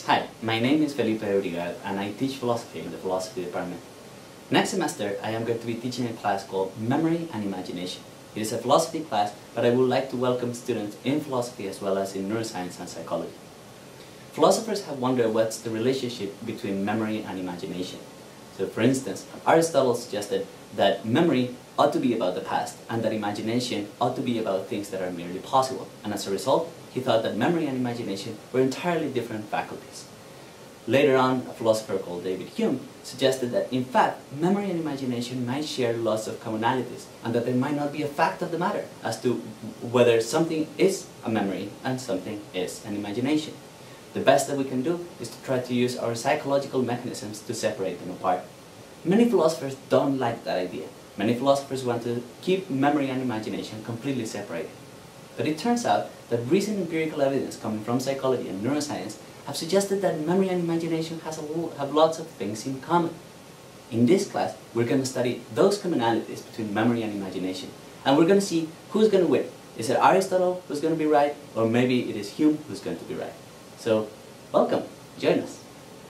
Hi, my name is Felipe and I teach philosophy in the philosophy department. Next semester, I am going to be teaching a class called Memory and Imagination. It is a philosophy class, but I would like to welcome students in philosophy as well as in neuroscience and psychology. Philosophers have wondered what's the relationship between memory and imagination. So for instance, Aristotle suggested that memory ought to be about the past and that imagination ought to be about things that are merely possible. And as a result, he thought that memory and imagination were entirely different faculties. Later on, a philosopher called David Hume suggested that in fact, memory and imagination might share lots of commonalities and that there might not be a fact of the matter as to whether something is a memory and something is an imagination. The best that we can do is to try to use our psychological mechanisms to separate them apart. Many philosophers don't like that idea. Many philosophers want to keep memory and imagination completely separated. But it turns out that recent empirical evidence coming from psychology and neuroscience have suggested that memory and imagination have lots of things in common. In this class, we're going to study those commonalities between memory and imagination. And we're going to see who's going to win. Is it Aristotle who's going to be right, or maybe it is Hume who's going to be right? So, welcome, join us.